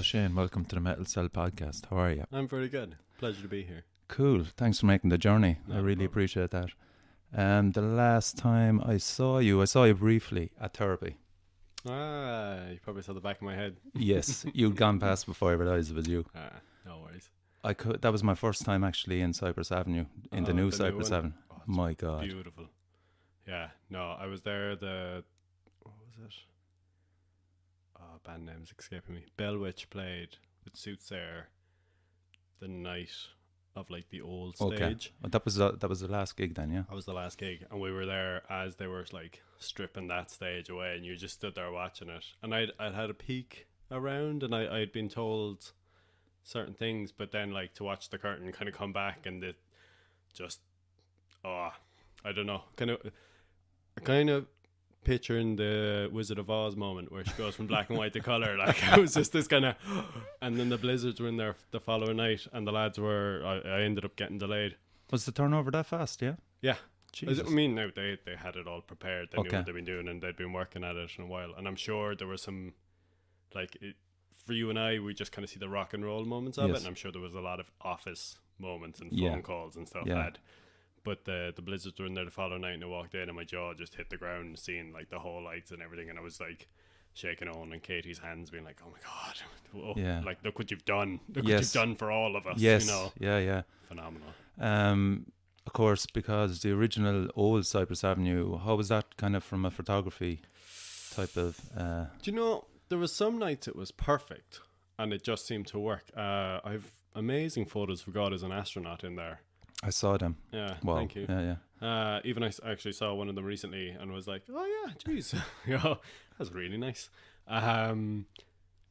Shane, welcome to the Metal Cell podcast. How are you? I'm very good. Pleasure to be here. Cool. Thanks for making the journey. No I really problem. appreciate that. The last time I saw you briefly at therapy. You probably saw the back of my head. Yes, you'd gone past before I realised it was you. No worries. That was my first time actually in Cyprus Avenue, in the new Cyprus Avenue. Oh, it's My God. beautiful. Yeah, no, I was there what was it? Oh, band name's escaping me. Bellwitch played with Soothsayer the night of like the old stage. Well, that was the last gig then, yeah? That was the last gig, and we were there as they were like stripping that stage away, and you just stood there watching it. And I'd had a peek around, and I'd been told certain things, but then like to watch the curtain kind of come back, and it just, I don't know, kind of picturing the Wizard of Oz moment where she goes from black and white to colour. Like it was just this kind of, and then the blizzards were in there the following night, and the lads were, I ended up getting delayed. Was the turnover that fast, yeah? Yeah. Jesus. I mean, now they had it all prepared. They knew Okay. what they'd been doing, and they'd been working at it in a while. And I'm sure there was some, like, for you and I, we just kind of see the rock and roll moments of Yes. it. And I'm sure there was a lot of office moments and Yeah. phone calls and stuff. Yeah. But the blizzards were in there the following night, and I walked in, and my jaw just hit the ground, seeing like the whole lights and everything. And I was like shaking Owen and Katie's hands, being like, "Oh my God, whoa. Yeah. Like look what you've done! Look Yes. what you've done for all of us!" Yes, You know, yeah. phenomenal. Of course, because the original old Cyprus Avenue, how was that kind of from a photography type of... Do you know, there was some nights it was perfect and it just seemed to work. I've amazing photos for God as an astronaut in there. I saw them. Yeah, Wow. thank you. Yeah. Even I actually saw one of them recently and was like, oh yeah, geez, that's really nice.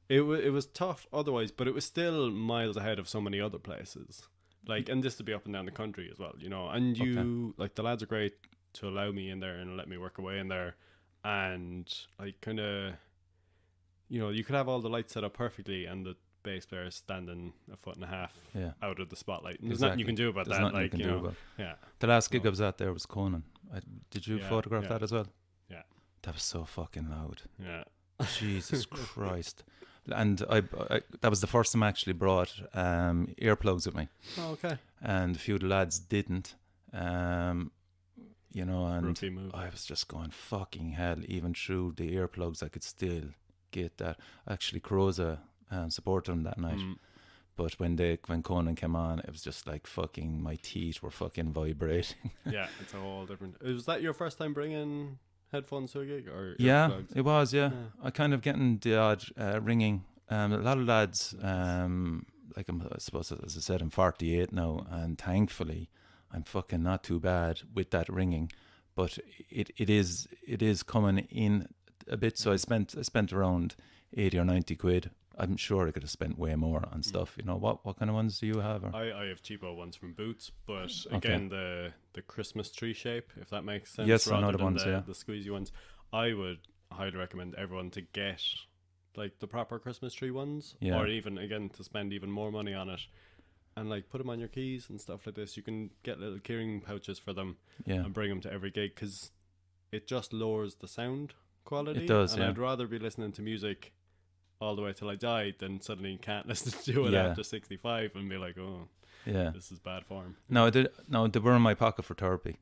It was tough otherwise, but it was still miles ahead of so many other places. Like, and this to be up and down the country as well, you know. And like the lads are great to allow me in there and let me work away in there. And I kind of, you know, you could have all the lights set up perfectly and the bass player is standing 1.5 feet out of the spotlight. And there's nothing you can do about that. Like, you know, The last gig I was at there was Conan. Did you photograph that as well? Yeah. That was so fucking loud. Yeah. Jesus Christ. And I that was the first time I actually brought earplugs with me. Oh, okay. And a few of the lads didn't. You know, and Rookie move. I was just going, fucking hell, even through the earplugs I could still get that. Actually, Croza supported them that night. But when Conan came on, it was just like fucking, my teeth were fucking vibrating. Yeah, it's a whole different... Was that your first time bringing headphones to a gig? Or yeah, earplugs? it was, yeah. I kind of getting the odd ringing. A lot of lads, like I suppose, as I said, I'm 48 now, and thankfully I'm fucking not too bad with that ringing. But it is coming in a bit. So I spent around 80 or 90 quid. I'm sure I could have spent way more on stuff. You know, what kind of ones do you have? Or? I have cheapo ones from Boots, but again, the Christmas tree shape, if that makes sense. Yes, I know rather the than ones, the squeezy ones. I would highly recommend everyone to get like the proper Christmas tree ones, or even again to spend even more money on it, and like put them on your keys and stuff like this. You can get little keyring pouches for them, and bring them to every gig because it just lowers the sound quality. It does, and I'd rather be listening to music all the way till I died than suddenly can't listen to it after 65 and be like, oh, this is bad form. No, they were in my pocket for therapy.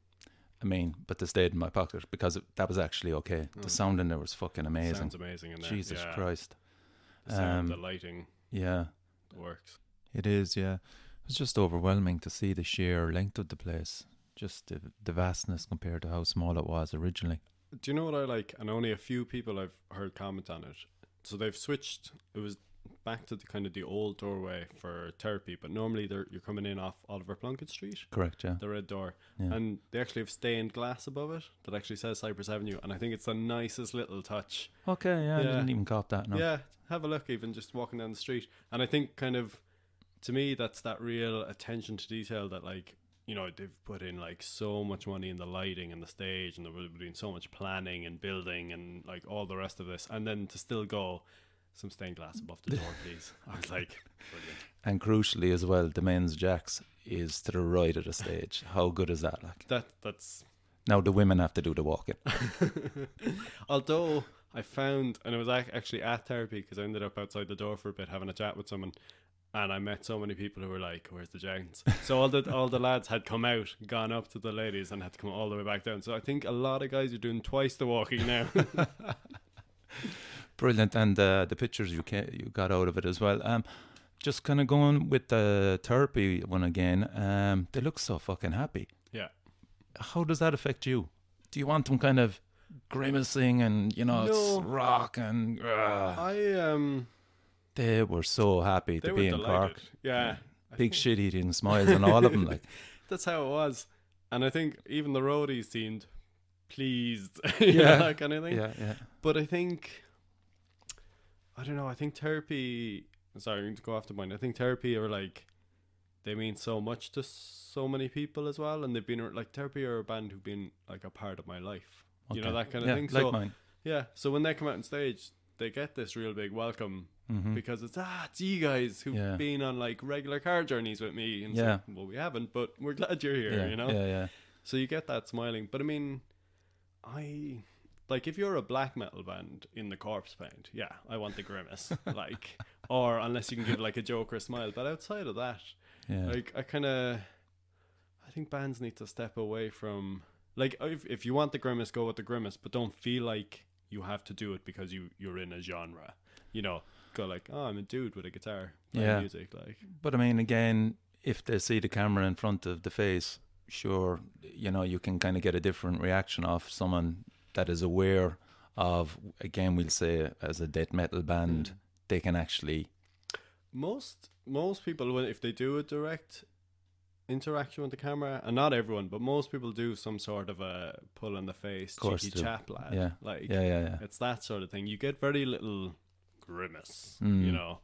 I mean, but they stayed in my pocket because that was actually okay. The sound in there was fucking amazing. Sounds amazing in there. Jesus Christ. The sound, the lighting. Yeah. It works. It is, yeah. It was just overwhelming to see the sheer length of the place. Just the vastness compared to how small it was originally. Do you know what I like? And only a few people I've heard comment on it. So they've switched. It was back to the kind of the old doorway for therapy, but normally you're coming in off Oliver Plunkett Street. Correct, yeah. The red door. And they actually have stained glass above it that actually says Cyprus Avenue, and I think it's the nicest little touch. Okay, I didn't even cop that, no. Yeah, have a look even just walking down the street. And I think kind of, to me, that's that real attention to detail that, like, you know, they've put in like so much money in the lighting and the stage, and they're doing so much planning and building and like all the rest of this, and then to still go, some stained glass above the door, please. I was like, brilliant. And crucially as well, the men's jacks is to the right of the stage. How good is that? Like that's now the women have to do the walking. Although I found, and it was actually at therapy, because I ended up outside the door for a bit having a chat with someone, and I met so many people who were like, "Where's the gents?" So all the lads had come out, gone up to the ladies, and had to come all the way back down. So I think a lot of guys are doing twice the walking now. Brilliant, and the pictures you got out of it as well. Just kind of going with the therapy one again. They look so fucking happy. Yeah. How does that affect you? Do you want them kind of grimacing and No. it's rock and? They were so happy to be in Cork. Yeah. Big shit eating smiles on all of them. Like that's how it was, and I think even the roadies seemed pleased. Yeah, that kind of thing. Yeah. But I think, I don't know. I think therapy. Sorry to go off the point. I think therapy are like, they mean so much to so many people as well, and they've been like, therapy are a band who've been like a part of my life. Okay. You know, that kind of thing. Like so mine. Yeah. So when they come out on stage, they get this real big welcome. Because it's you guys who've been on like regular car journeys with me, and like, well, we haven't, but we're glad you're here. You know, yeah. So you get that smiling. But I mean, I like, if you're a black metal band in the corpse paint, I want the grimace, like, or unless you can give like a Joker smile. But outside of that, like, I think bands need to step away from, like, if you want the grimace, go with the grimace, but don't feel like you have to do it because you're in a genre. You know, go like, oh, I'm a dude with a guitar playing music, like. But I mean, again, if they see the camera in front of the face, sure, you know, you can kind of get a different reaction off someone that is aware of, again, we'll say as a death metal band, they can actually. Most people, if they do a direct interaction with the camera, and not everyone, but most people do some sort of a pull in the face, cheeky chap lad. Yeah. Like, it's that sort of thing. You get very little grimace, you know.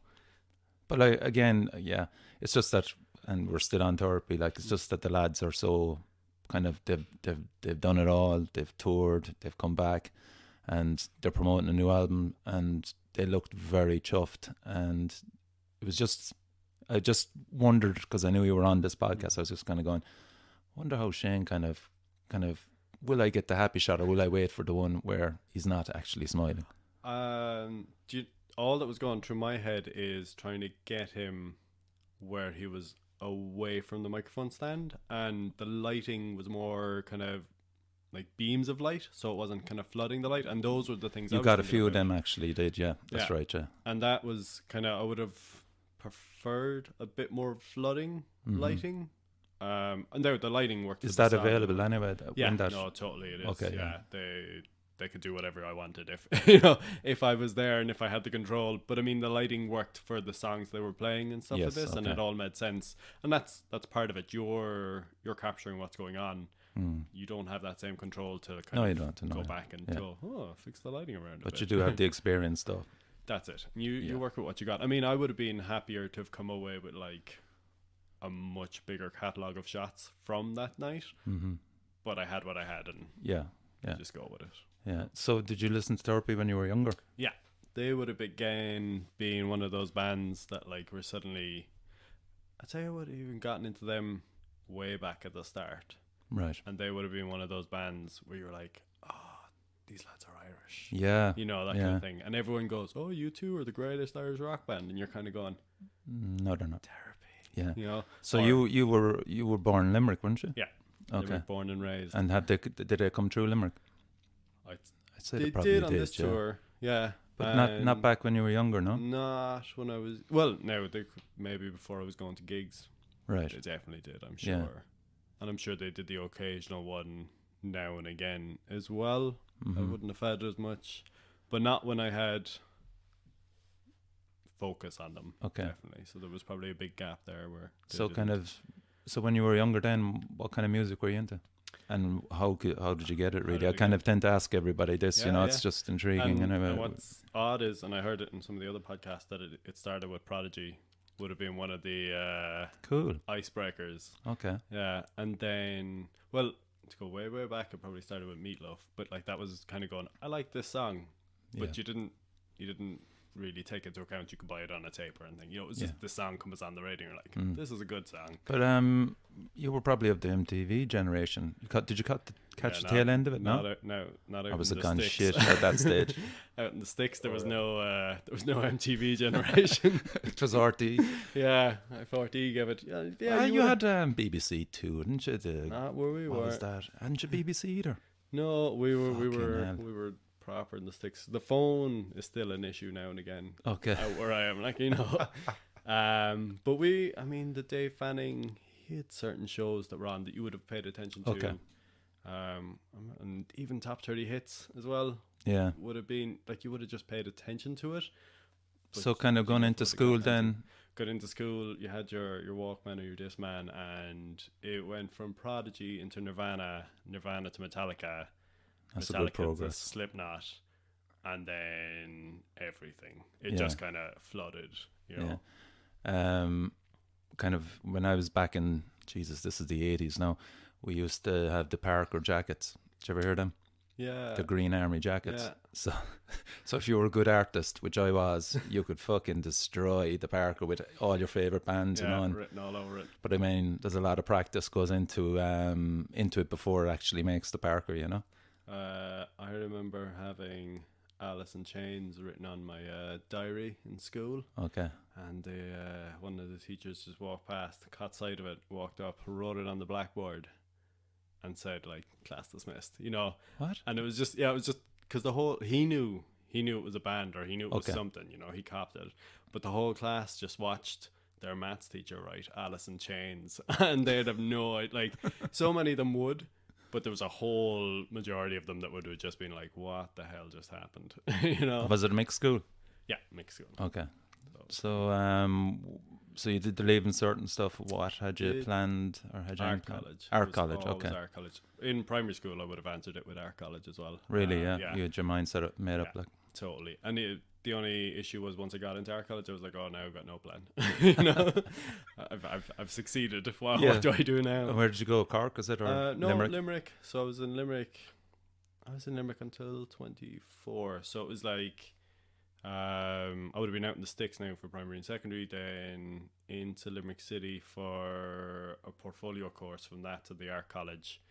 But again, it's just that, and we're still on therapy. Like, it's just that the lads are so kind of, they've done it all. They've toured, they've come back, and they're promoting a new album, and they looked very chuffed. And it was just, I just wondered, because I knew you were on this podcast, I was just kind of going, wonder how Shane kind of, will I get the happy shot, or will I wait for the one where he's not actually smiling? All that was going through my head is trying to get him where he was away from the microphone stand, and the lighting was more kind of like beams of light, so it wasn't kind of flooding the light, and those were the things you got a few of them actually did. That's right. And that was kind of, I would have preferred a bit more flooding lighting, and the lighting worked. Is that available anyway? No, totally it is. Okay, they could do whatever I wanted if if I was there and if I had the control. But I mean, the lighting worked for the songs they were playing and stuff like this, and it all made sense. And that's part of it. You're capturing what's going on. You don't have that same control to kind of go back and go, fix the lighting around. But you do have the experience, though. That's it. You work with what you got. I mean, I would have been happier to have come away with like a much bigger catalogue of shots from that night. But I had what I had, and just go with it. Yeah. So did you listen to Therapy when you were younger? Yeah. They would have began being one of those bands that like were suddenly, I'd say I would have even gotten into them way back at the start. Right. And they would have been one of those bands where you're like, oh, these lads are Irish. Yeah. You know, that kind of thing. And everyone goes, oh, you two are the greatest Irish rock band. And you're kind of going, no, they're not. Therapy. Yeah. You know? So you were born in Limerick, weren't you? Yeah. Okay. They were born and raised. And did they come through Limerick? I'd say they probably did on this tour. Yeah. But not back when you were younger, no? Not when I was... Well, no, maybe before I was going to gigs. Right. They definitely did, I'm sure. Yeah. And I'm sure they did the occasional one now and again as well. I wouldn't have had as much. But not when I had focus on them. Okay. Definitely. So there was probably a big gap there where... So when you were younger then, what kind of music were you into? And how did you get it, really? I kind of tend to ask everybody this, it's just intriguing. And what's odd is, and I heard it in some of the other podcasts, that it started with Prodigy, would have been one of the cool icebreakers. Okay. Yeah, and then, well, to go way, way back, it probably started with Meatloaf, but like that was kind of going, I like this song, but you didn't really take into account you could buy it on a tape or anything. You know, it was just the song comes on the radio and you're like, this is a good song. But you were probably of the MTV generation. Did you catch the tail end of it? Not out I was in the gone sticks. shit at that stage. Out in the sticks, there was no MTV generation. It was RT. Yeah, RT gave it. Yeah, you had BBC too, didn't you? Where we what were. was that? Hadn't you BBC either? No, we were hell. proper in the sticks. The phone is still an issue now and again. Okay. Out where I am, like, you know. But the Dave Fanning, he had certain shows that were on that you would have paid attention to. Okay. And even Top 30 Hits as well. Yeah. Would have been like you would have just paid attention to it. So kind of going into school then. Got into school, you had your Walkman or your Discman, and it went from Prodigy into Nirvana to Metallica. That's Metallica a good progress. to Slipknot, and then everything. It just kind of flooded, you know. Yeah. Kind of when I was back in, Jesus, this is the 80s now, we used to have the Parker jackets. Did you ever hear them? Yeah. The Green Army jackets. Yeah. So if you were a good artist, which I was, you could fucking destroy the Parker with all your favourite bands and on. Written all over it. But I mean, there's a lot of practice goes into it before it actually makes the Parker, you know? I remember having Alice in Chains written on my diary in school. Okay. And one of the teachers just walked past, caught sight of it, walked up, wrote it on the blackboard, and said, like, class dismissed, you know. What? And it was just because he knew it was a band, or he knew it was something, you know, he copped it. But the whole class just watched their maths teacher write Alice in Chains, and they'd have no, like, so many of them would, but there was a whole majority of them that would have just been like, what the hell just happened? You know. Was it a mixed school? Yeah, mixed school. Okay. So you did the leaving certain stuff. What had you planned, or had you art college? Art college, okay. Art college. In primary school, I would have answered it with art college as well. Really, yeah. You had your mind made up, like. Totally. And the only issue was once I got into art college, I was like, oh, now I've got no plan. You know, I've succeeded. What do I do now? And where did you go? Cork, is it, or no, Limerick? Limerick. So I was in Limerick until 24. So it was like. I would have been out in the sticks now for primary and secondary, then into Limerick City for a portfolio course, from that to the art college,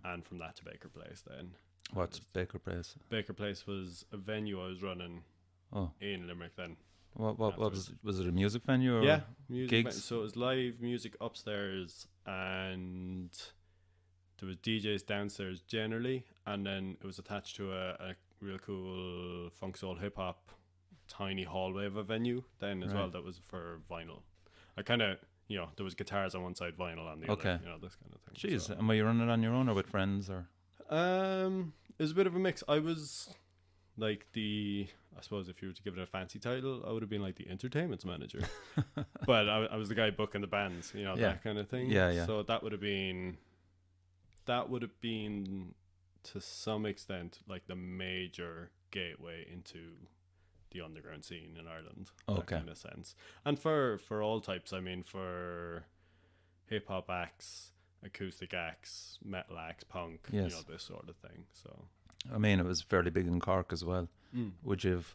and from that to Baker Place. Then what's Baker Place? Baker Place was a venue I was running in Limerick then. What was it a music venue, or yeah, music gigs? So it was live music upstairs, and there was DJs downstairs generally, and then it was attached to a real cool funk soul hip hop tiny hallway of a venue then as well, that was for vinyl. I kind of, you know, there was guitars on one side, vinyl on the other, you know, this kind of thing. Jeez, so. and were you running on your own or with friends, or? It was a bit of a mix. I was like I suppose if you were to give it a fancy title, I would have been like the entertainment manager. But I was the guy booking the bands, you know, that kind of thing. Yeah. So that would have been to some extent like the major gateway into the underground scene in Ireland, that kind of sense. And for all types, I mean, for hip hop acts, acoustic acts, metal acts, punk, you know, this sort of thing. So I mean, it was fairly big in Cork as well. Would you have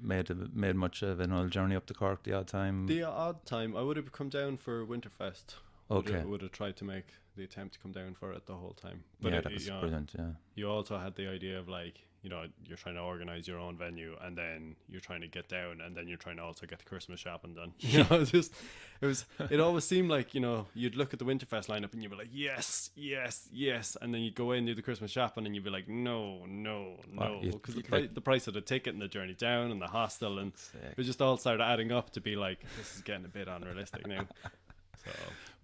made much of an old journey up to Cork the odd time? The odd time, I would have come down for Winterfest. Would have tried to make the attempt to come down for it the whole time. But that was brilliant. Yeah. You also had the idea of, like, you know, you're trying to organize your own venue, and then you're trying to get down, and then you're trying to also get the Christmas shopping done. You know, it always seemed like, you know, you'd look at the Winterfest lineup and you'd be like, yes, and then you'd go in and do the Christmas shopping and you'd be like, no, because the price of the ticket and the journey down and the hostel, and it just all started adding up to be like, this is getting a bit unrealistic now. So.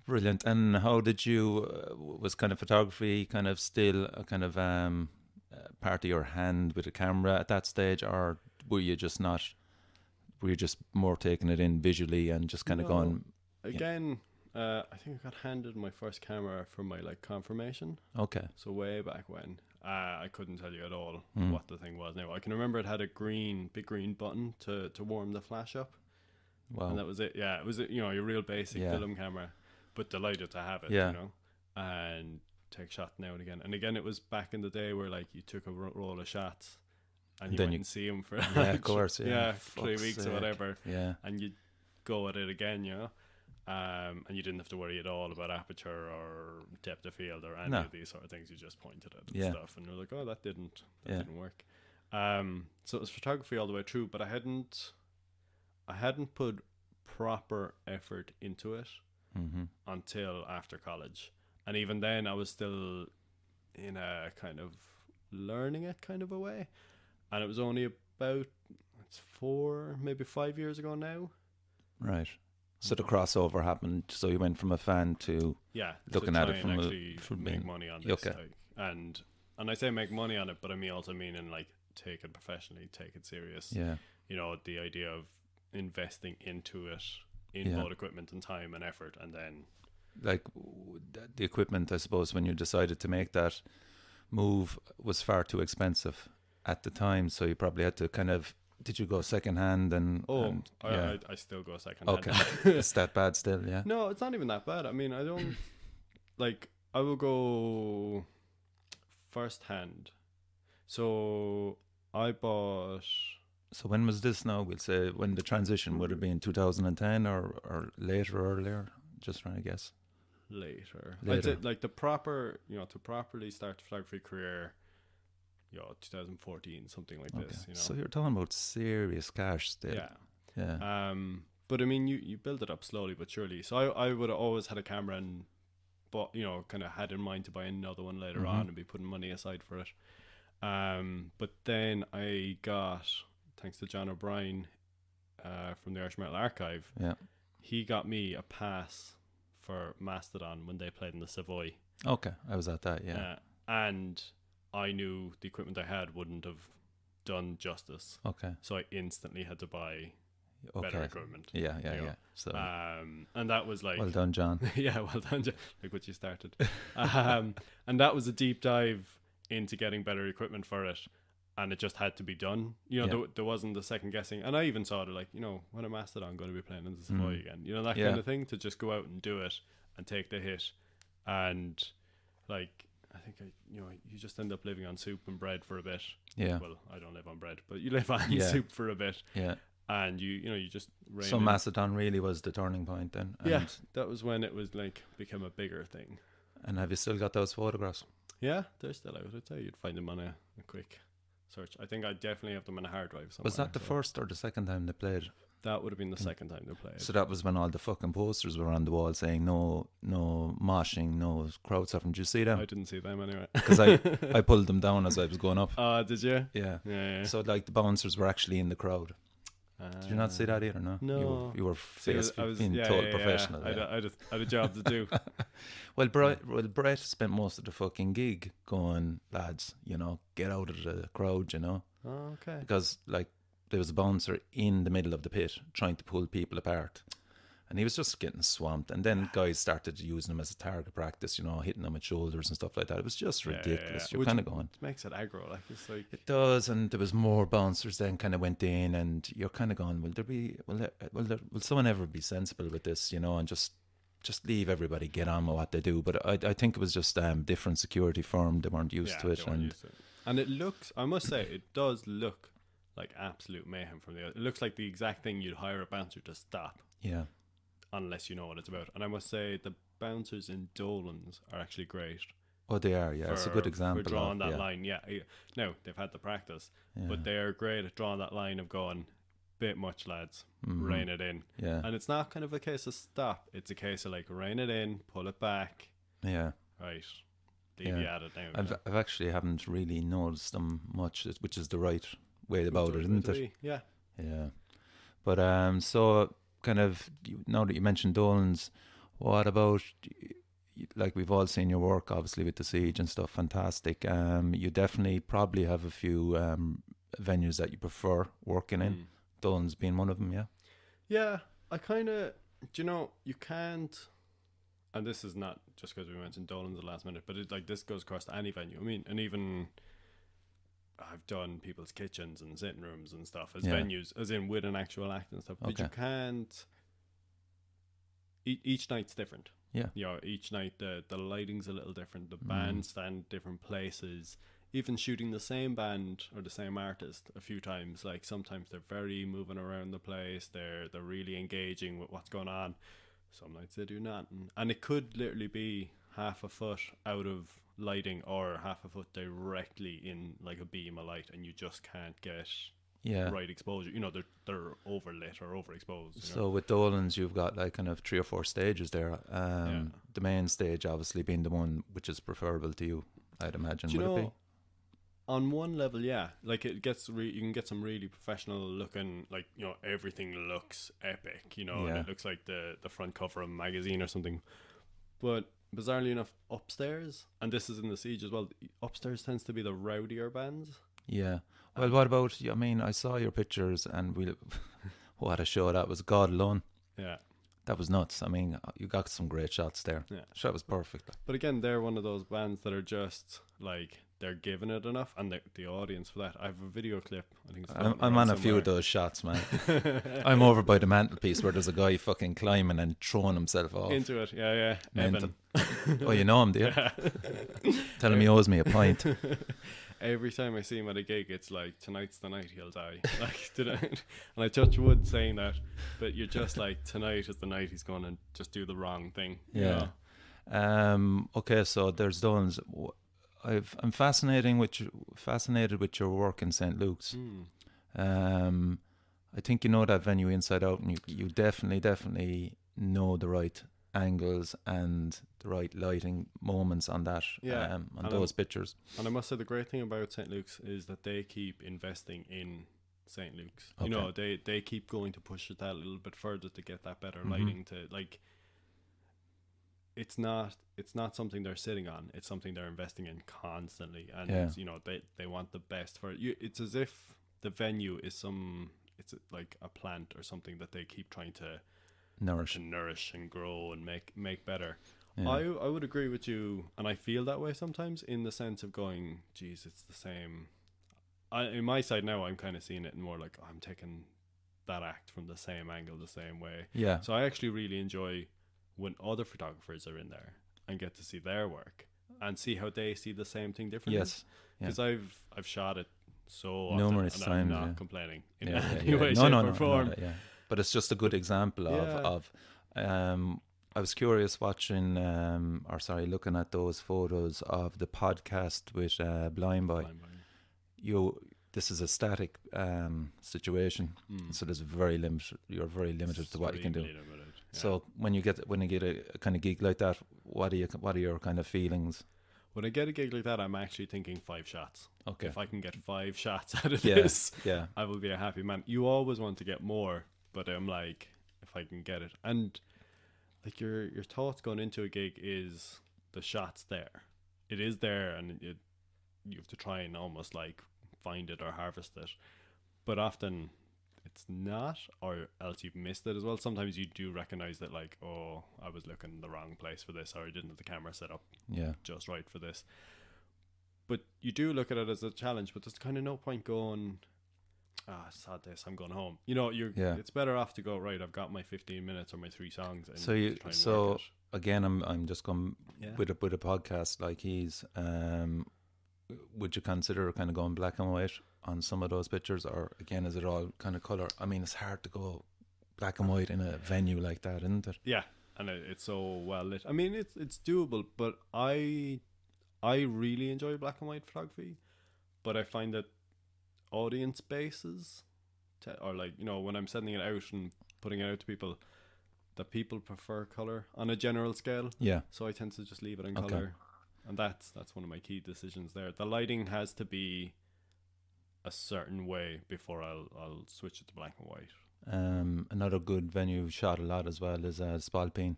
Brilliant. And how did you, was kind of photography kind of still a kind of part of your hand with a camera at that stage, or were you just more taking it in visually and just kind of going? Again, I think I got handed my first camera for my confirmation. Okay. So way back when. I couldn't tell you at all what the thing was now. I can remember it had a big green button to warm the flash up. Wow. And that was it. Yeah, it was, you know, your real basic film camera. But delighted to have it, you know, and take shots now and again. And again, it was back in the day where, like, you took a roll of shots and you then went you- and see him for Yeah, of course. Yeah, 3 Fuck's weeks or sake. whatever, Yeah. and you go at it again, you know. And you didn't have to worry at all about aperture or depth of field or any No. of these sort of things. You just pointed at Yeah. stuff, and you're like, "Oh, that didn't Yeah. work." So it was photography all the way through, but I hadn't put proper effort into it Mm-hmm. until after college, and even then, I was still in a kind of learning it kind of a way, and it was only about 4, maybe 5 years ago now. Right. So the crossover happened. So you went from a fan to Yeah, looking to at try it and from actually from make being money on this, okay. like, and I say make money on it, but I also mean in like take it professionally, take it serious. Yeah. You know, the idea of investing into it in Yeah. both equipment and time and effort, and then Like the equipment, I suppose, when you decided to make that move was far too expensive at the time. So you probably had to kind of, did you go second hand and yeah. I still go second Okay. hand. It's that bad still, yeah. No, it's not even that bad. I mean, I don't like. I will go first hand. So I bought. So when was this now? We'll say when the transition would have been 2010 or later, earlier? Just trying to guess. Later. I'd Later. say like the proper, to properly start the photography career, 2014, something like Okay. this, So you're talking about serious cash still. Yeah. Yeah. But I mean, you build it up slowly but surely. So I would have always had a camera and bought, kind of had in mind to buy another one later on and be putting money aside for it. But then I got, thanks to John O'Brien from the Irish Metal Archive, Yeah. he got me a pass for Mastodon when they played in the Savoy. Okay. I was at that, yeah. And I knew the equipment I had wouldn't have done justice. Okay. So I instantly had to buy better Okay. equipment. Yeah, yeah, you know. yeah. So And that was like... well done, John. yeah, well done. Like what you started. And that was a deep dive into getting better equipment for it. And it just had to be done. There wasn't the second guessing. And I even saw it like, when a Mastodon going to be playing in the Savoy again? That kind of thing, to just go out and do it and take the hit. And like, I think you just end up living on soup and bread for a bit. Yeah. Well, I don't live on bread, but you live on Yeah. soup for a bit. Yeah. And you just rein So in. Macedon really was the turning point then. And, Yeah, that was when it was like become a bigger thing. And have you still got those photographs? Yeah, they're still out. I'd say you'd find them on a quick search. I think I definitely have them in a hard drive somewhere. Was that the so first or the second time they played? That would have been the second time they played. So that was when all the fucking posters were on the wall saying no moshing, no crowd surfing. Did you see them? I didn't see them anyway. Because I pulled them down as I was going up. Did you? Yeah. Yeah. So like the bouncers were actually in the crowd. Did you not see that either? No. No. You were I was being total professional. I had a job to do. Well, Brett spent most of the fucking gig going, lads, get out of the crowd, Oh, okay. because like there was a bouncer in the middle of the pit trying to pull people apart, and he was just getting swamped. And then guys started using him as a target practice, hitting them with shoulders and stuff like that. It was just ridiculous. You're Which kind of going, makes it aggro. Like it's like it does. And there was more bouncers then kind of went in, and you're kind of going, will someone ever be sensible with this, and just leave everybody get on with what they do. But I think it was just different security firm. They weren't used to it. they weren't used to it. And it looks, I must say, it does look like absolute mayhem from the outside. It looks like the exact thing you'd hire a bouncer to stop. Yeah. Unless you know what it's about. And I must say, the bouncers in Dolan's are actually great. Oh, they are, yeah. It's a good example. For drawing of, that line, yeah. Now, they've had the practice, Yeah. but they're great at drawing that line of going, bit much, lads, Mhm. rein it in. Yeah. And it's not kind of a case of stop. It's a case of like, rein it in, pull it back. Yeah. Right. Leave Yeah. you at it now. I've actually haven't really noticed them much, which is the right way about it, isn't it? Yeah. Yeah. But so kind of now that you mentioned Dolan's, what about, like we've all seen your work obviously with the Siege and stuff, fantastic. You definitely probably have a few venues that you prefer working in. Dolan's being one of them, yeah. Yeah, I kind of, you can't, and this is not just because we mentioned Dolan's the last minute, but this goes across to any venue. I mean, and even I've done people's kitchens and sitting rooms and stuff as venues, as in with an actual act and stuff. But you can't. Each night's different. Yeah. Each night the lighting's a little different. The band stand different places. even shooting the same band or the same artist a few times, like sometimes they're very moving around the place, they're really engaging with what's going on. Some nights they do nothing, and it could literally be half a foot out of lighting or half a foot directly in like a beam of light, and you just can't get right exposure. You know, they're overlit or overexposed. So with Dolan's, you've got like kind of 3 or 4 stages there. The main stage obviously being the one which is preferable to you, I'd imagine. Would it be? On one level, yeah, like it gets you can get some really professional looking, like, you know, everything looks epic, you know, and it looks like the front cover of a magazine or something. But bizarrely enough, upstairs, and this is in the Siege as well, upstairs tends to be the rowdier bands. Yeah. Well, what about, I mean, I saw your pictures and what a show that was. God alone. Yeah. That was nuts. I mean, you got some great shots there. Yeah. The shot was perfect. But again, they're one of those bands that are just like, they're giving it enough, and the audience for that. I have a video clip. I think I'm on a few of those shots, man. I'm over by the mantelpiece where there's a guy fucking climbing and throwing himself off into it. Yeah, Evan. Oh, you know him, do you? Yeah. Tell him he owes me a pint. Every time I see him at a gig, it's like, tonight's the night he'll die. Like, and I touch wood saying that, but you're just like, tonight is the night he's going to just do the wrong thing. Yeah. You know? Okay, so there's those. I'm fascinated with your work in St. Luke's. I think you know that venue inside out, and you definitely know the right angles and the right lighting moments on that. On those pictures. And I must say, the great thing about St. Luke's is that they keep investing in St. Luke's. Okay. You know, they keep going to push it that a little bit further to get that better lighting. To like, it's not something they're sitting on. It's something they're investing in constantly, and you know, they want the best for it. It's as if the venue is it's like a plant or something that they keep trying to nourish and grow and make better. Yeah. I would agree with you, and I feel that way sometimes, in the sense of going, geez, it's the same. In my side now, I'm kind of seeing it more like, I'm taking that act from the same angle, the same way. Yeah. So I actually really enjoy when other photographers are in there and get to see their work and see how they see the same thing differently. Yes. Because I've shot it so often, numerous times. I'm not complaining in any way, shape, or form. But it's just a good example of I was curious watching, looking at those photos of the podcast with Blind Boy. This is a static situation, so there's you're very limited to what you can do. So when you get a kind of gig like that, what are your kind of feelings? When I get a gig like that, I'm actually thinking 5 shots. Okay. If I can get 5 shots out of this, I will be a happy man. You always want to get more, but I'm like, if I can get it. And like, your thoughts going into a gig is the shot's there. It is there, and you have to try and almost like find it or harvest it. But often it's not, or else you've missed it as well. Sometimes you do recognize that, like, oh, I was looking in the wrong place for this, or I didn't have the camera set up just right for this. But you do look at it as a challenge, but there's kind of no point going, sad this, I'm going home. You know, it's better off to go, right, I've got my 15 minutes or my 3 songs. And again, I'm just going with a podcast like he's, would you consider kind of going black and white on some of those pictures, or again, is it all kind of colour? I mean, it's hard to go black and white in a venue like that, isn't it? Yeah, and it's so well lit. I mean, it's doable, but I really enjoy black and white photography, but I find that audience bases, or like, you know, when I'm sending it out and putting it out to people, that people prefer colour on a general scale. Yeah. So I tend to just leave it in colour. And that's one of my key decisions there. The lighting has to be a certain way before I'll switch it to black and white. Another good venue shot a lot as well is Spalpeen.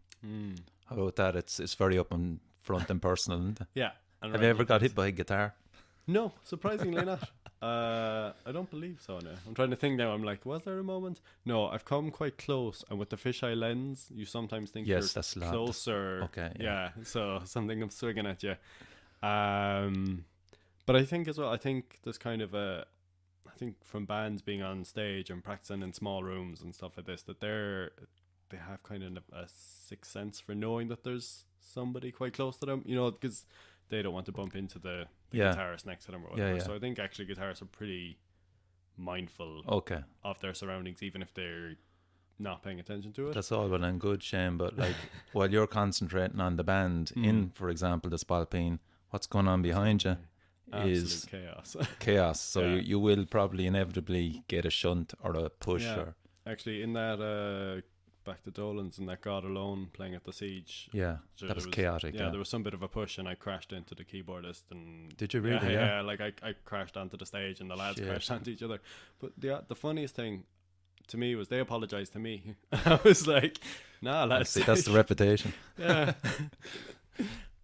How about that? It's very up and front and personal, isn't it? Yeah. Have you ever got hit by a guitar? No, surprisingly not. I don't believe so now. I'm trying to think now. I'm like, was there a moment? No, I've come quite close. And with the fisheye lens, you sometimes think you're closer. Okay. Yeah. So something I'm swinging at you. But I think as well, there's kind of I think from bands being on stage and practicing in small rooms and stuff like this, that they have kind of a sixth sense for knowing that there's somebody quite close to them. You know, because they don't want to bump into the Yeah. guitarist next to them or whatever. Yeah. So I think actually guitarists are pretty mindful Okay. of their surroundings, even if they're not paying attention to it. That's all well and good, Shane, but like while you're concentrating on the band in, for example, the Spalpeen, what's going on behind you is Absolute chaos. So Yeah. you will probably inevitably get a shunt or a push. Yeah. Or Actually, in that back to Dolan's and that God Alone playing at the Siege, yeah, so that was there chaotic. Yeah, there was some bit of a push, and I crashed into the keyboardist. And Did you really? Yeah, like I crashed onto the stage, and the lads Shit. crashed onto each other. But the funniest thing to me was they apologized to me. I was like, nah, lads. See, that's the reputation. Yeah.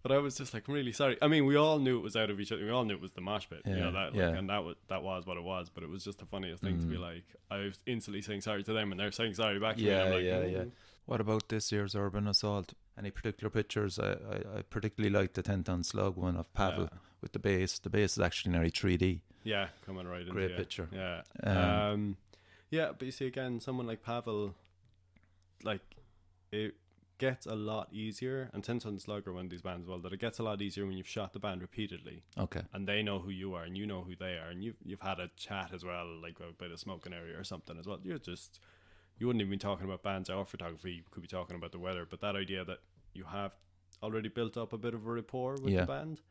But I was just like, I'm really sorry. I mean, we all knew it was out of each other. We all knew it was the mosh pit, you Yeah, know, that, yeah. like, and that was what it was. But it was just the funniest thing to be like, I was instantly saying sorry to them, and they're saying sorry back to me. And I'm like, Yeah. What about this year's Urban Assault? Any particular pictures? I particularly like the 10-ton slug one of Pavel with the bass. The bass is actually nearly 3D. Yeah, coming right into Great you. picture. Yeah. Yeah, but you see, again, someone like Pavel, like, it gets a lot easier, and 10 Ton Slug are one of these bands as well, that it gets a lot easier when you've shot the band repeatedly. Okay. And they know who you are, and you know who they are, and you've had a chat as well, like by the smoking area or something as well. You wouldn't even be talking about bands or photography, you could be talking about the weather, but that idea that you have already built up a bit of a rapport with the band,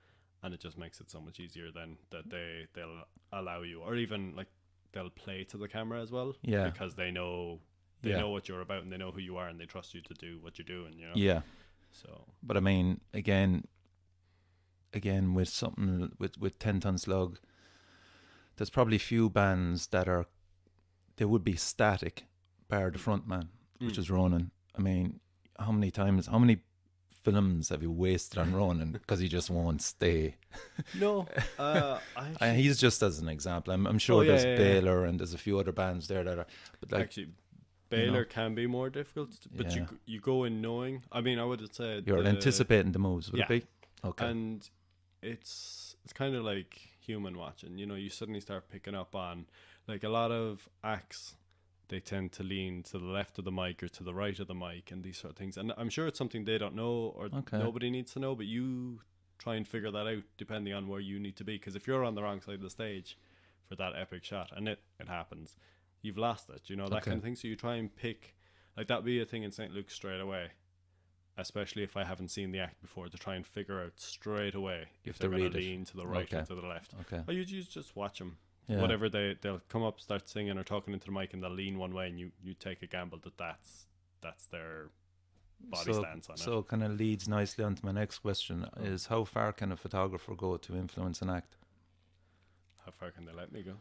and it just makes it so much easier then that they'll allow you, or even like they'll play to the camera as well, because they know know what you're about, and they know who you are, and they trust you to do what you're doing, you know. Yeah. So, but I mean, again, with something with 10-ton slug, there's probably few bands that they would be static, bar the front man, which is Ronan. I mean, how many films have you wasted on Ronan because he just won't stay? No, he's just as an example. I'm sure there's Baylor and there's a few other bands there that are, but like, actually, Baylor can be more difficult, but you go in knowing. I mean, I would have said you're anticipating the moves, would it be? Okay. And it's kind of like human watching. You know, you suddenly start picking up on, like, a lot of acts, they tend to lean to the left of the mic or to the right of the mic and these sort of things. And I'm sure it's something they don't know or nobody needs to know, but you try and figure that out depending on where you need to be. Because if you're on the wrong side of the stage for that epic shot, and it happens, you've lost it, you know, that kind of thing. So you try and pick, like, that'd be a thing in St. Luke's straight away, especially if I haven't seen the act before, to try and figure out straight away if they're going to lean to the right or to the left. Okay. Or you just watch them. Yeah. Whatever they'll come up, start singing or talking into the mic, and they'll lean one way, and you take a gamble that's their body stance on it. So kind of leads nicely on to my next question, is how far can a photographer go to influence an act? How far can they let me go?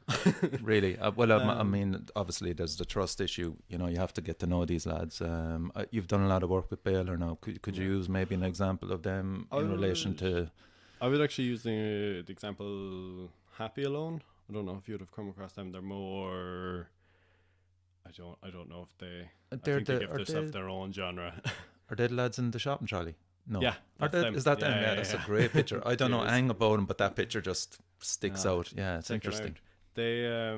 Really? I mean, obviously there's the trust issue. You know, you have to get to know these lads. You've done a lot of work with Baylor now. Could you use maybe an example of them in relation to? I would actually use the example Happy Alone. I don't know if you'd have come across them. They're more. I don't know if they. I think they give themselves their own genre. Are they the lads in the shopping trolley? No. Yeah. Is that them? Yeah, that's a great picture. I don't know anything about them, but that picture just sticks out. Yeah, it's interesting. They're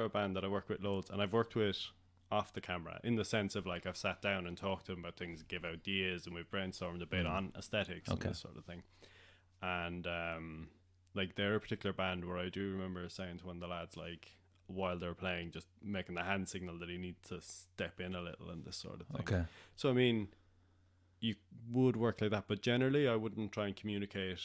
a band that I work with loads, and I've worked with off the camera, in the sense of, like, I've sat down and talked to them about things, give ideas, and we've brainstormed a bit on aesthetics and this sort of thing. And like, they're a particular band where I do remember saying to one of the lads, like, while they're playing, just making the hand signal that he needs to step in a little and this sort of thing. Okay. So I mean, you would work like that, but generally I wouldn't try and communicate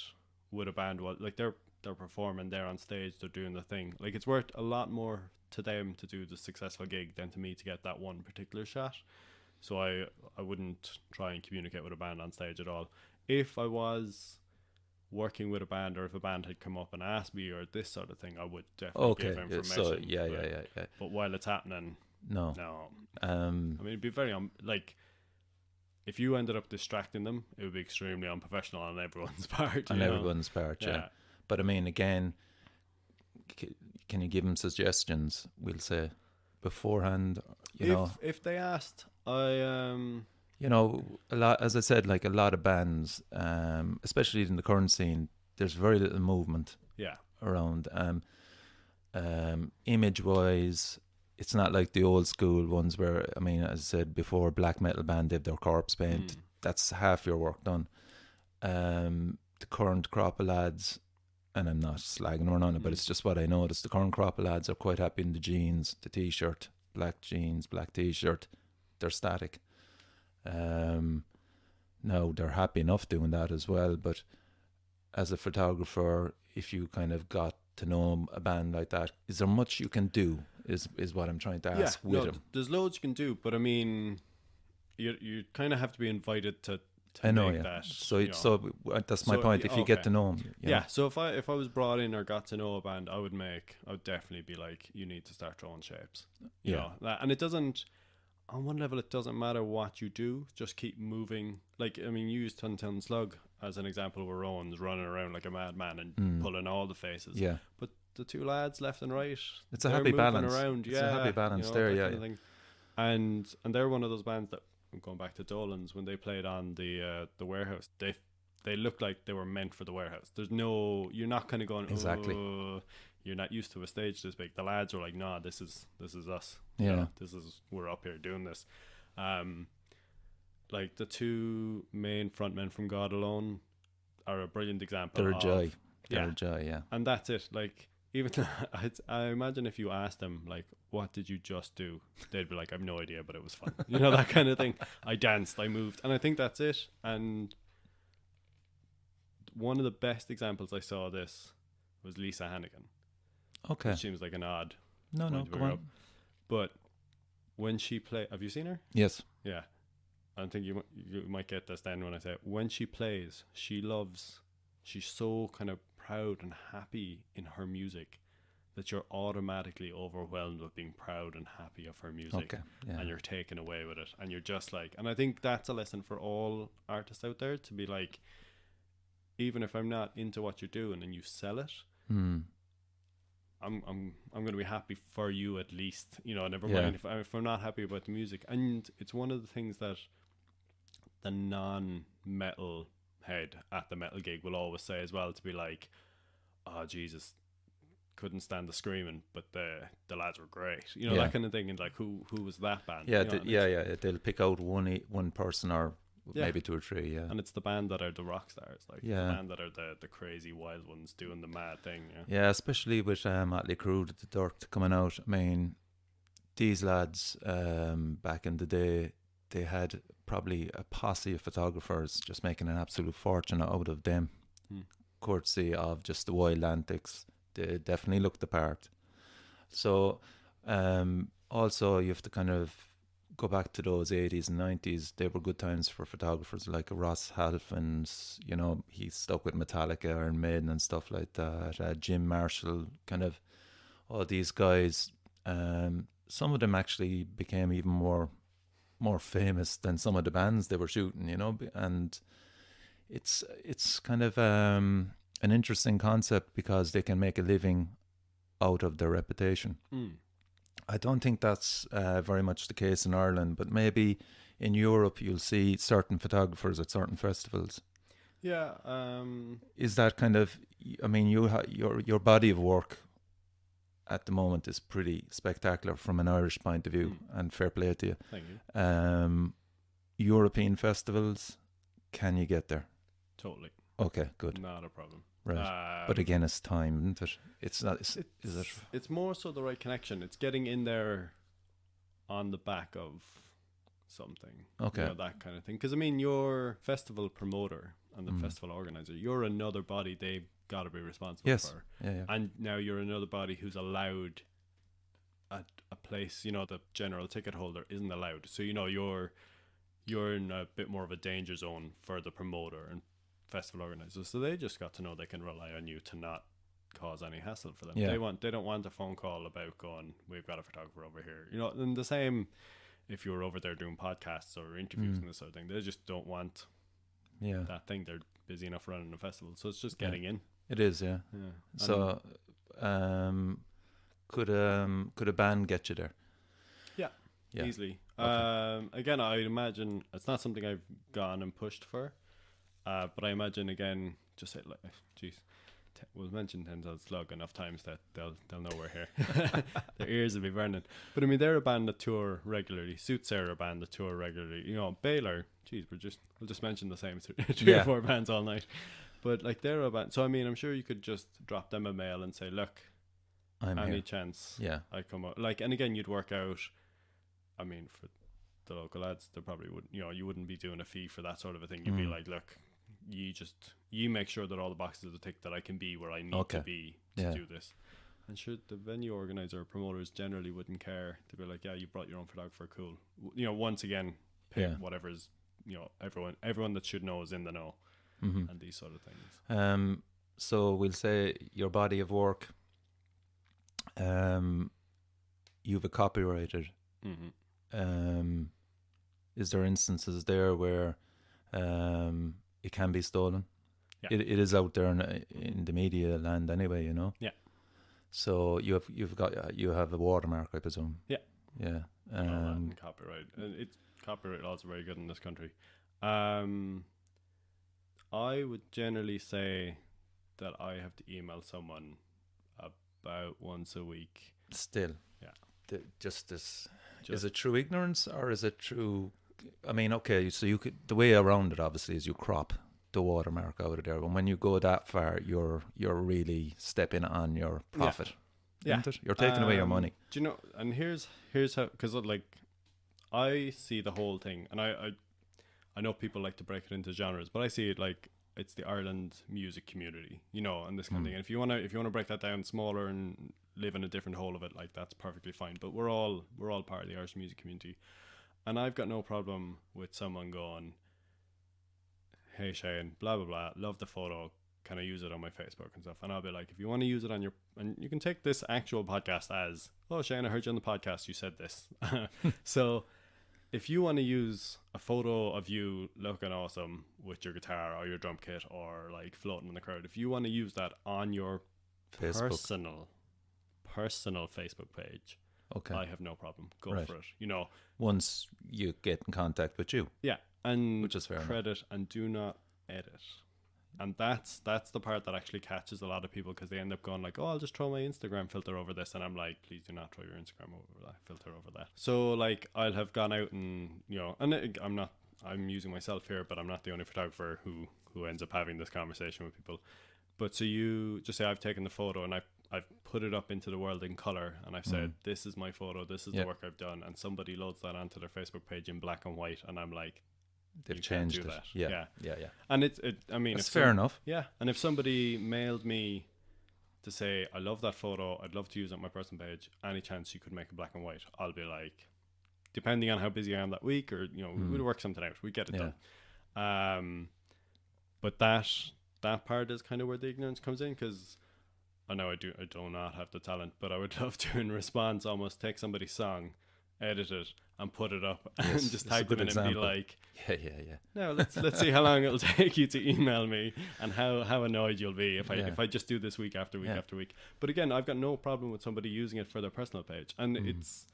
with a band while, like, they're performing, they're on stage, they're doing the thing. Like, it's worth a lot more to them to do the successful gig than to me to get that one particular shot. So I wouldn't try and communicate with a band on stage at all. If I was working with a band, or if a band had come up and asked me or this sort of thing, I would definitely give information. So yeah. But while it's happening, no. I mean, it'd be very like, if you ended up distracting them, it would be extremely unprofessional on everyone's part. Yeah. But I mean, again, can you give them suggestions? We'll say beforehand. If they asked, you know, a lot, as I said, like a lot of bands, especially in the current scene, there's very little movement around. Image-wise, it's not like the old school ones where, I mean, as I said before, black metal band, they have their corpse paint. That's half your work done. the current crop of lads, and I'm not slagging them on it, but it's just what I noticed. The current crop of lads are quite happy in the jeans, the t-shirt, black jeans, black t-shirt. They're static. Now they're happy enough doing that as well, but as a photographer, if you kind of got to know a band like that, is there much you can do? Is what I'm trying to ask with them. There's loads you can do, but I mean, you kind of have to be invited to I know, make yeah. that. So that's my point. If you get to know them, So if I was brought in or got to know a band, I would definitely be like, you need to start throwing shapes. You know, and it doesn't. On one level, it doesn't matter what you do, just keep moving. Like, I mean, you use Ton Ton Slug as an example where Rowan's running around like a madman and pulling all the faces. Yeah. But the two lads left and right, it's a happy balance. Around. It's a happy balance there, yeah. And they're one of those bands that, I'm going back to Dolan's, when they played on the Warehouse, they looked like they were meant for the Warehouse. There's no, you're not kind of going, exactly. You're not used to a stage this big. The lads were like, nah, this is us. Yeah. You know, we're up here doing this. Like the two main frontmen from God Alone are a brilliant example. They're a joy. Yeah. They're a joy, yeah. And that's it. Like, even I imagine if you asked them, like, what did you just do? They'd be like, I have no idea, but it was fun. You know, that kind of thing. I danced, I moved. And I think that's it. And one of the best examples I saw of this was Lisa Hannigan. Okay. Which seems like an odd. No, go on. But when she play, have you seen her? Yes. Yeah. I think you might get this then when I say it. When she plays, she's so kind of proud and happy in her music that you're automatically overwhelmed with being proud and happy of her music. Okay. Yeah. And you're taken away with it. And you're just like, and I think that's a lesson for all artists out there, to be like, even if I'm not into what you're doing and you sell it, I'm going to be happy for you at least, you know, never mind if I'm not happy about the music. And it's one of the things that the non-metal head at the metal gig will always say as well, to be like, oh Jesus, couldn't stand the screaming, but the lads were great, you know, that kind of thing. And like, who was that band? They'll pick out one person or maybe two or three, and it's the band that are the rock stars, like the band that are the crazy wild ones doing the mad thing. Especially with Motley Crue, the Dirt coming out. I mean, these lads back in the day, they had probably a posse of photographers just making an absolute fortune out of them, courtesy of just the wild antics. They definitely looked the part. So also you have to kind of go back to those 80s and 90s. They were good times for photographers like Ross Halfins, you know, he stuck with Metallica, Iron Maiden and stuff like that. Jim Marshall, kind of all these guys. Some of them actually became even more famous than some of the bands they were shooting, you know. And it's kind of an interesting concept because they can make a living out of their reputation. I don't think that's very much the case in Ireland, but maybe in Europe you'll see certain photographers at certain festivals. Yeah. Is that kind of, I mean, your body of work at the moment is pretty spectacular from an Irish point of view, and fair play to you. Thank you. European festivals, can you get there? Totally. Okay, good. Not a problem. Right. But again, it's time, isn't it? It's not. Is it? It's more so the right connection. It's getting in there on the back of something. Okay. You know, that kind of thing. Because I mean, you're festival promoter and the festival organizer. You're another body they've got to be responsible for. Yeah. And now you're another body who's allowed at a place. You know, the general ticket holder isn't allowed. So you know, you're in a bit more of a danger zone for the promoter and festival organizers, so they just got to know they can rely on you to not cause any hassle for them. They don't want a phone call about going, we've got a photographer over here, you know. And the same if you're over there doing podcasts or interviews and this sort of thing, they just don't want that thing. They're busy enough running a festival, so it's just getting in. It is, yeah. So could a band get you there? Yeah. Easily. Okay. Again, I'd imagine it's not something I've gone and pushed for. But I imagine, again, just say, like, geez, we'll mention 10 Slug enough times that they'll know we're here. Their ears will be burning. But I mean, they're a band that tour regularly. Suits are a band that tour regularly. You know, Baylor, geez, we'll just mention the same three or four bands all night. But like they're a band, so I mean, I'm sure you could just drop them a mail and say, look, I'm any here. chance Yeah. I come out, like, and again, you'd work out. I mean, for the local lads, they probably would, you wouldn't be doing a fee for that sort of a thing. You'd be like, look, you make sure that all the boxes are ticked, that I can be where I need to be to do this. And sure, the venue organizer or promoters generally wouldn't care. They'd be like, yeah, you brought your own photographer, cool. Once again, pay whatever's, everyone that should know is in the know, and these sort of things. So we'll say your body of work, you've a copyrighted. Is there instances there where it can be stolen? Yeah. It is out there in the media land anyway, Yeah. So you have a watermark, I presume. Yeah. Yeah. And copyright. Copyright laws are very good in this country. I would generally say that I have to email someone about once a week. Still. Yeah. Is it through ignorance or is it through? I mean, okay, so the way around it obviously is you crop the watermark out of there. And when you go that far, you're really stepping on your profit. Yeah. Isn't it? You're taking away your money. Do you know? And here's how, because like I see the whole thing, and I know people like to break it into genres, but I see it like it's the Ireland music community, and this kind of thing. And if you wanna break that down smaller and live in a different whole of it, like that's perfectly fine. But we're all part of the Irish music community, and I've got no problem with someone going, hey Shane, blah blah blah, love the photo, can I use it on my Facebook and stuff? And I'll be like, if you want to use it on and you can take this actual podcast as, oh Shane, I heard you on the podcast, you said this. So if you want to use a photo of you looking awesome with your guitar or your drum kit or like floating in the crowd, if you want to use that on your personal Facebook page, okay, I have no problem. Go for it. Once you get in contact with you. Yeah. And which is fair credit enough. And do not edit. And that's the part that actually catches a lot of people, because they end up going like, oh, I'll just throw my Instagram filter over this, and I'm like, please do not throw your Instagram over that filter over that. So like I'll have gone out and I'm using myself here, but I'm not the only photographer who ends up having this conversation with people. But so you just say, I've taken the photo and I've put it up into the world in color, and I've said, this is my photo, this is the work I've done, and somebody loads that onto their Facebook page in black and white, and I'm like, they've changed it. That. Yeah. And I mean, it's fair enough. Yeah. And if somebody mailed me to say, I love that photo, I'd love to use it on my personal page, any chance you could make it black and white, I'll be like, depending on how busy I am that week, or we'll work something out, we get it done. But that part is kind of where the ignorance comes in, because I know I do not have the talent, but I would love to, in response, almost take somebody's song, edit it, and put it up, and just tag them in and be like, yeah. Now let's see how long it'll take you to email me, and how annoyed you'll be if I just do this week after week after week. But again, I've got no problem with somebody using it for their personal page, and it's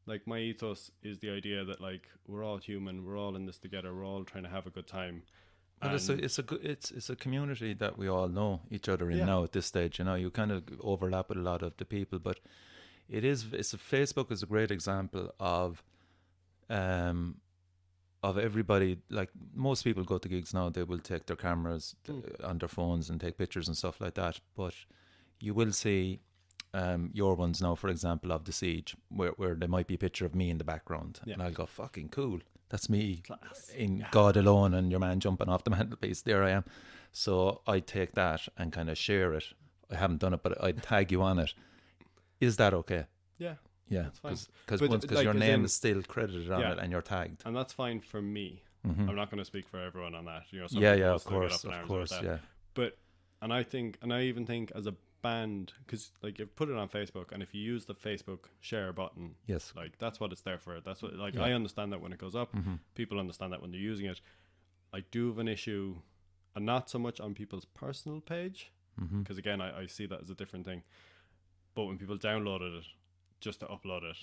like, my ethos is the idea that like we're all human, we're all in this together, we're all trying to have a good time. And it's a community that we all know each other in now at this stage. You kind of overlap with a lot of the people, but Facebook is a great example of everybody. Like, most people go to gigs now, they will take their cameras on their phones and take pictures and stuff like that. But you will see your ones now, for example, of the Siege, where there might be a picture of me in the background, and I'll go, fucking cool. That's me. Class. In God Alone, and your man jumping off the mantelpiece. There I am. So I take that and kind of share it. I haven't done it, but I'd tag you on it. Is that okay? Yeah. Yeah. Because your name is still credited on it and you're tagged. And that's fine for me. Mm-hmm. I'm not going to speak for everyone on that. Of course. Yeah. But, and I even think as a band, because like, you've put it on Facebook, and if you use the Facebook share button, yes, like that's what it's there for. That's what, like, I understand that when it goes up, people understand that when they're using it. I do have an issue, and not so much on people's personal page, because again, I see that as a different thing. But when people downloaded it just to upload it,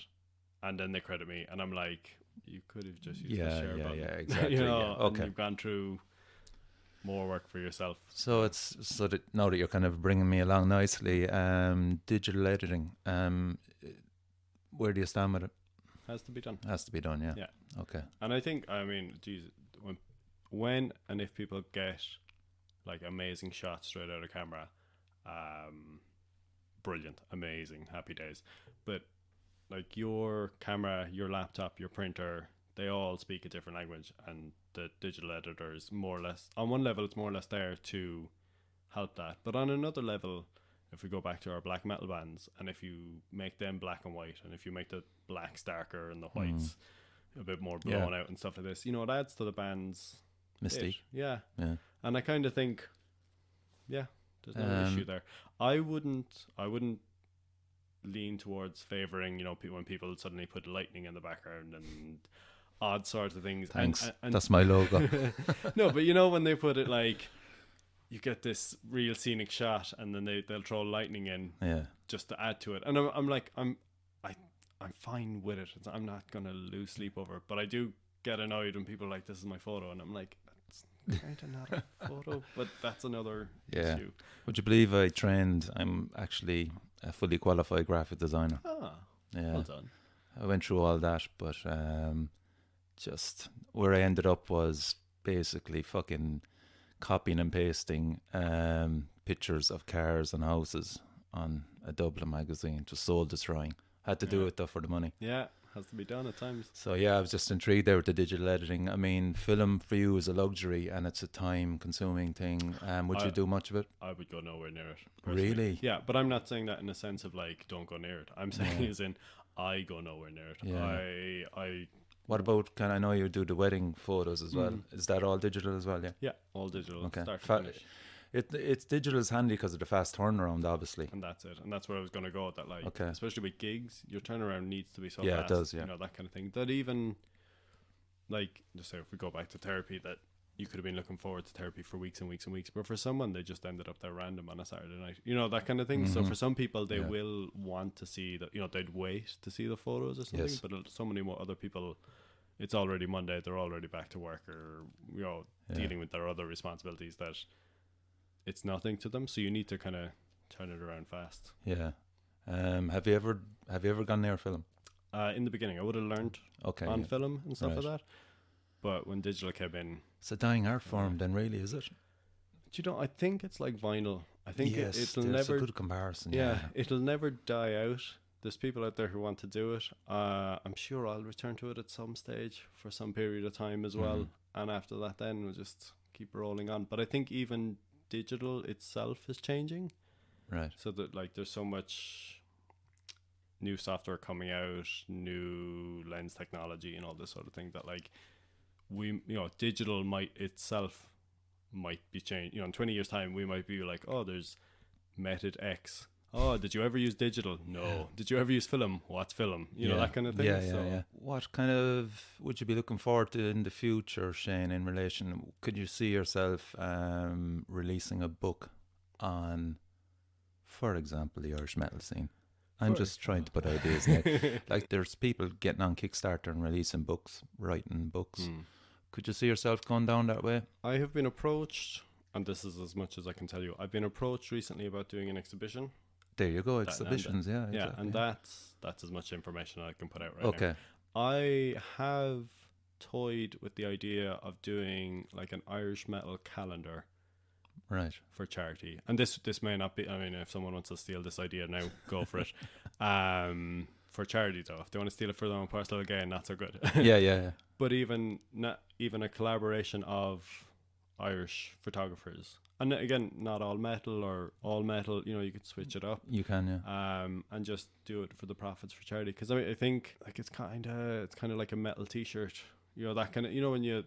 and then they credit me, and I'm like, you could have just used the share button. Yeah, exactly. Okay. And you've gone through more work for yourself. So that now that you're kind of bringing me along nicely, digital editing, where do you stand with it? Has to be done. Yeah. Okay. And I think, I mean, geez, when and if people get like amazing shots straight out of camera. Brilliant, amazing, happy days. But like your camera, your laptop, your printer, they all speak a different language, and the digital editor is more or less, on one level, it's more or less there to help that. But on another level, if we go back to our black metal bands, and if you make them black and white, and if you make the blacks darker and the whites a bit more blown out and stuff like this, it adds to the band's Mystique. Yeah. And I kind of think, there's no issue there. I wouldn't lean towards favoring, when people suddenly put lightning in the background and odd sorts of things. Thanks. And that's my logo. No, but when they put it like, you get this real scenic shot, and then they'll throw lightning in just to add to it. And I'm fine with it. I'm not gonna lose sleep over it. But I do get annoyed when people are like, this is my photo, and I'm like, it's kind of not a photo. But that's another issue. Would you believe I'm actually a fully qualified graphic designer. Well done. I went through all that, but just where I ended up was basically fucking copying and pasting pictures of cars and houses on a Dublin magazine, just soul destroying. Had to do it though for the money. Yeah, has to be done at times. So I was just intrigued there with the digital editing. I mean, film for you is a luxury and it's a time consuming thing. Would you do much of it? I would go nowhere near it. Personally. Really? Yeah, but I'm not saying that in a sense of like, don't go near it. I'm saying as in, I go nowhere near it. Yeah. What about, I know you do the wedding photos as well. Is that all digital as well? Yeah, all digital. Okay. Start to finish. It's digital is handy because of the fast turnaround, obviously. And that's it. And that's where I was going to go with that. Like, especially with gigs, your turnaround needs to be so fast. Yeah, it does, yeah. That kind of thing. That even, like, just say if we go back to therapy, that you could have been looking forward to therapy for weeks and weeks and weeks. But for someone, they just ended up there random on a Saturday night. That kind of thing. So for some people, they will want to see that, they'd wait to see the photos or something. Yes. But so many more other people, it's already Monday, they're already back to work or, dealing with their other responsibilities that it's nothing to them. So you need to kind of turn it around fast. Yeah. Have you ever gone near film? In the beginning, I would have learned on film and stuff like that. But when digital came in, it's a dying art form. Then really, is it? I think it's like vinyl. I think it'll never. It's a good comparison. Yeah, it'll never die out. There's people out there who want to do it. I'm sure I'll return to it at some stage for some period of time as well. And after that, then we'll just keep rolling on. But I think even digital itself is changing, right? So that like there's so much new software coming out, new lens technology and all this sort of thing that like digital might be changed. In 20 years time we might be like, oh, there's Method X. Oh, did you ever use digital? No. Did you ever use film? What's film? That kind of thing. Yeah. What kind of would you be looking forward to in the future, Shane, in relation? Could you see yourself releasing a book on, for example, the Irish metal scene? I'm just trying to put ideas in it. Like there's people getting on Kickstarter and releasing books, writing books. Could you see yourself going down that way? I have been approached, and this is as much as I can tell you. I've been approached recently about doing an exhibition. There you go, exhibitions, yeah. Yeah, exactly. And that's as much information I can put out right now. Okay. I have toyed with the idea of doing like an Irish metal calendar, right, for charity. And this may not be, I mean, if someone wants to steal this idea now, go for it. For charity though, if they want to steal it for their own personal gain, not so good. yeah. But even a collaboration of Irish photographers. And again, not all metal or all metal, you could switch it up. You can, yeah. And just do it for the profits for charity. Because I think like it's kind of like a metal T-shirt. That kind of, when you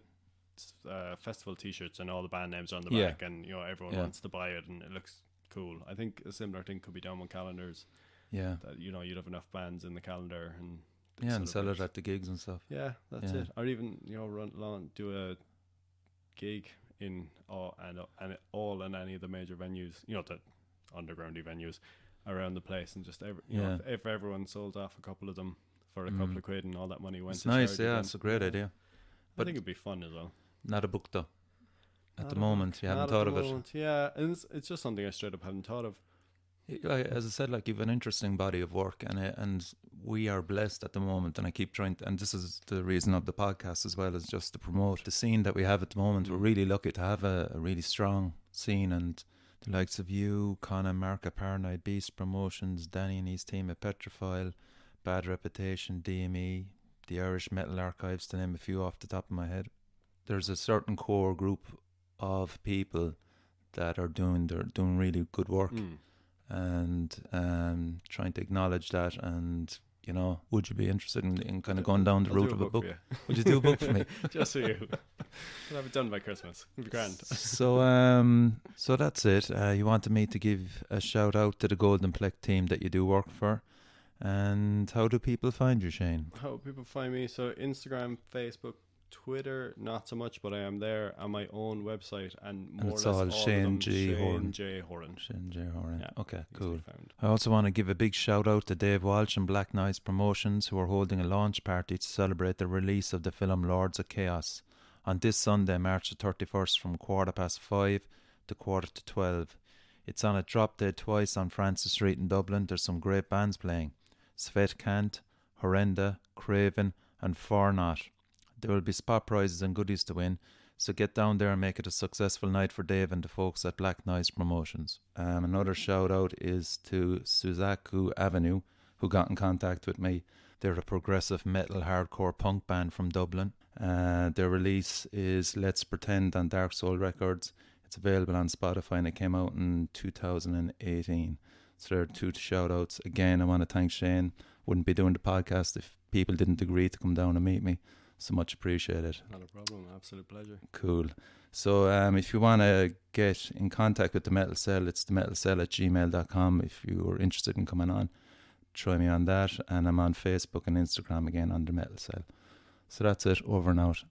festival T-shirts and all the band names are on the back, and everyone wants to buy it and it looks cool. I think a similar thing could be done with calendars. Yeah. That you'd have enough bands in the calendar and sell it at the gigs and stuff. Yeah, that's it. Or even do a gig in all and any of the major venues, the undergroundy venues around the place, and just if everyone sold off a couple of them for a couple of quid and all that money went. It's nice, it's a great idea. But I think it'd be fun as well. Not a book though. At the moment, you haven't thought of it. Yeah, and it's just something I straight up haven't thought of. As I said, like you've an interesting body of work, and we are blessed at the moment, and I keep trying to, and this is the reason of the podcast as well, is just to promote the scene that we have at the moment. We're really lucky to have a really strong scene, and the likes of you, Conan, Mark at Paranoid Beast Promotions, Danny and his team at Petrophile, Bad Reputation, DME, the Irish Metal Archives, to name a few off the top of my head. There's a certain core group of people that are doing really good work, and trying to acknowledge that. And you know, would you be interested in kind of going down the route of a book? Would you do a book for me? Just for you. I'll have it done by Christmas. It'll be grand. So that's it. You wanted me to give a shout out to the Golden Pleck team that you do work for. And how do people find you, Shane? How do people find me? So Instagram, Facebook, Twitter, not so much, but I am there on my own website, and more it's or less all Shane J. Horan. Shane J. Horan. Yeah. Okay, Easily cool. found. I also want to give a big shout out to Dave Walsh and Black Noise Promotions, who are holding a launch party to celebrate the release of the film Lords of Chaos on this Sunday, March the 31st, from 5:15 to 11:45. It's on a drop dead twice on Francis Street in Dublin. There's some great bands playing: Svet Kant, Horrenda, Craven and Fornot. There will be spot prizes and goodies to win, so get down there and make it a successful night for Dave and the folks at Black Noise Promotions. Another shout out is to Cyprus Avenue, who got in contact with me. They're a progressive metal hardcore punk band from Dublin. Their release is Let's Pretend on Dark Soul Records. It's available on Spotify, and it came out in 2018. So there are two shout outs. Again, I want to thank Shane. Wouldn't be doing the podcast if people didn't agree to come down and meet me. So much appreciated. Not a problem. Absolute pleasure. Cool. So if you want to get in contact with the Metal Cell, it's themetalcell@gmail.com. If you are interested in coming on, try me on that. And I'm on Facebook and Instagram again under Metal Cell. So that's it. Over and out.